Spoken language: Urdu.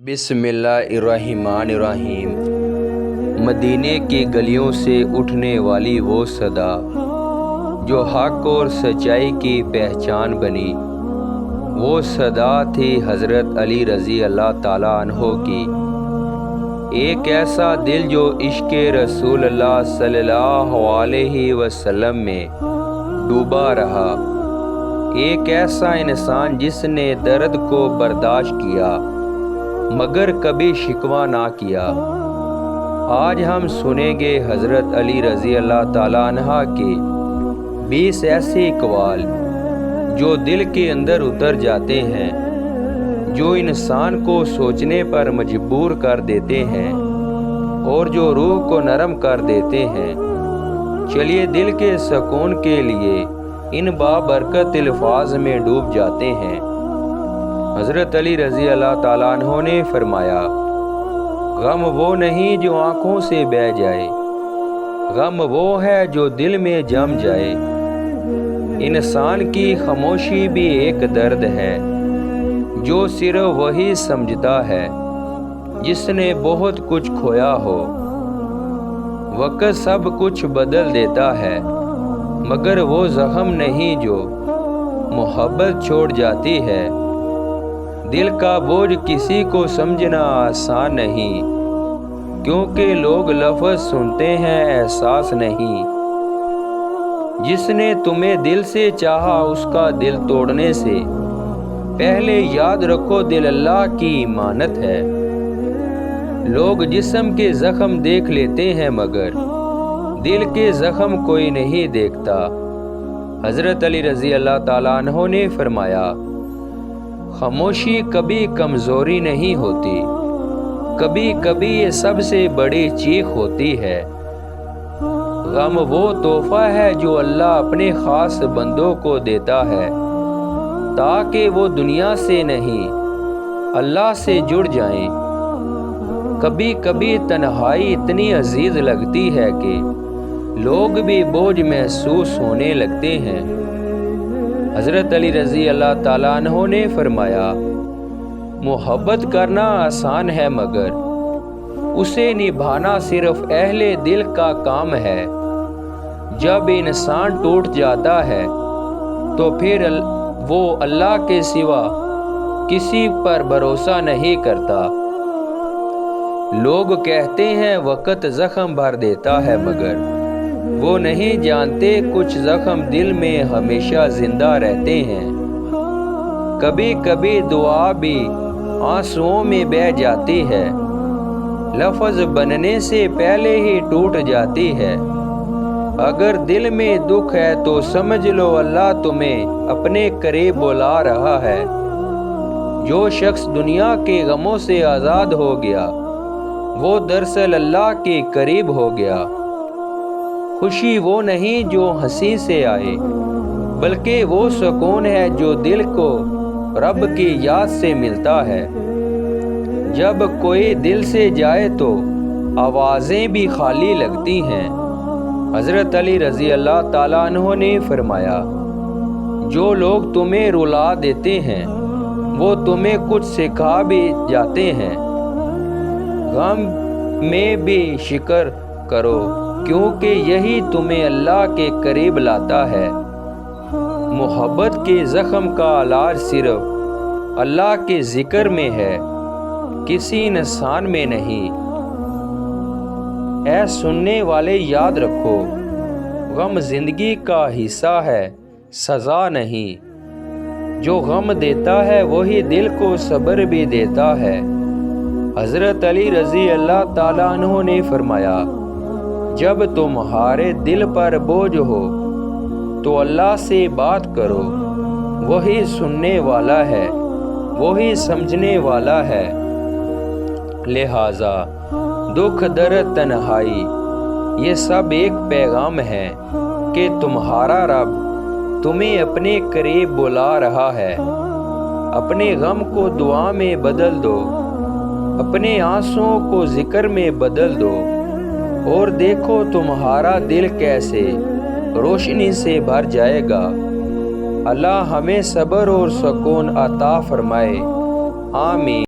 بسم اللہ الرحمن الرحیم۔ مدینے کی گلیوں سے اٹھنے والی وہ صدا جو حق اور سچائی کی پہچان بنی، وہ صدا تھی حضرت علی رضی اللہ تعالیٰ عنہ کی۔ ایک ایسا دل جو عشق رسول اللہ صلی اللہ علیہ وسلم میں ڈوبا رہا، ایک ایسا انسان جس نے درد کو برداشت کیا مگر کبھی شکوہ نہ کیا۔ آج ہم سنیں گے حضرت علی رضی اللہ تعالیٰ عنہ کے 20 ایسے اقوال جو دل کے اندر اتر جاتے ہیں، جو انسان کو سوچنے پر مجبور کر دیتے ہیں اور جو روح کو نرم کر دیتے ہیں۔ چلیے دل کے سکون کے لیے ان بابرکت الفاظ میں ڈوب جاتے ہیں۔ حضرت علی رضی اللہ تعالیٰ عنہ نے فرمایا، غم وہ نہیں جو آنکھوں سے بہہ جائے، غم وہ ہے جو دل میں جم جائے۔ انسان کی خاموشی بھی ایک درد ہے جو صرف وہی سمجھتا ہے جس نے بہت کچھ کھویا ہو۔ وقت سب کچھ بدل دیتا ہے مگر وہ زخم نہیں جو محبت چھوڑ جاتی ہے۔ دل کا بوجھ کسی کو سمجھنا آسان نہیں، کیونکہ لوگ لفظ سنتے ہیں احساس نہیں۔ جس نے تمہیں دل سے چاہا اس کا دل توڑنے سے پہلے یاد رکھو دل اللہ کی امانت ہے۔ لوگ جسم کے زخم دیکھ لیتے ہیں مگر دل کے زخم کوئی نہیں دیکھتا۔ حضرت علی رضی اللہ تعالیٰ عنہ نے فرمایا، خاموشی کبھی کمزوری نہیں ہوتی، کبھی کبھی یہ سب سے بڑی چیخ ہوتی ہے۔ غم وہ تحفہ ہے جو اللہ اپنے خاص بندوں کو دیتا ہے تاکہ وہ دنیا سے نہیں اللہ سے جڑ جائیں۔ کبھی کبھی تنہائی اتنی عزیز لگتی ہے کہ لوگ بھی بوجھ محسوس ہونے لگتے ہیں۔ حضرت علی رضی اللہ تعالیٰ عنہ نے فرمایا، محبت کرنا آسان ہے مگر اسے نبھانا صرف اہل دل کا کام ہے۔ جب انسان ٹوٹ جاتا ہے تو پھر وہ اللہ کے سوا کسی پر بھروسہ نہیں کرتا۔ لوگ کہتے ہیں وقت زخم بھر دیتا ہے مگر وہ نہیں جانتے کچھ زخم دل میں ہمیشہ زندہ رہتے ہیں۔ کبھی کبھی دعا بھی آنسوؤں میں بہہ جاتی ہے، لفظ بننے سے پہلے ہی ٹوٹ جاتی ہے۔ اگر دل میں دکھ ہے تو سمجھ لو اللہ تمہیں اپنے قریب بلا رہا ہے۔ جو شخص دنیا کے غموں سے آزاد ہو گیا وہ دراصل اللہ کے قریب ہو گیا۔ خوشی وہ نہیں جو ہنسی سے آئے، بلکہ وہ سکون ہے جو دل کو رب کی یاد سے ملتا ہے۔ جب کوئی دل سے جائے تو آوازیں بھی خالی لگتی ہیں۔ حضرت علی رضی اللہ تعالیٰ عنہ نے فرمایا، جو لوگ تمہیں رلا دیتے ہیں وہ تمہیں کچھ سکھا بھی جاتے ہیں۔ غم میں بھی شکر کرو کیونکہ یہی تمہیں اللہ کے قریب لاتا ہے۔ محبت کے زخم کا علاج صرف اللہ کے ذکر میں ہے، کسی انسان میں نہیں۔ اے سننے والے یاد رکھو، غم زندگی کا حصہ ہے، سزا نہیں۔ جو غم دیتا ہے وہی دل کو صبر بھی دیتا ہے۔ حضرت علی رضی اللہ تعالیٰ عنہ نے فرمایا، جب تمہارے دل پر بوجھ ہو تو اللہ سے بات کرو، وہی سننے والا ہے، وہی سمجھنے والا ہے۔ لہٰذا دکھ درد تنہائی یہ سب ایک پیغام ہے کہ تمہارا رب تمہیں اپنے قریب بلا رہا ہے۔ اپنے غم کو دعا میں بدل دو، اپنے آنسوؤں کو ذکر میں بدل دو اور دیکھو تمہارا دل کیسے روشنی سے بھر جائے گا۔ اللہ ہمیں صبر اور سکون عطا فرمائے، آمین۔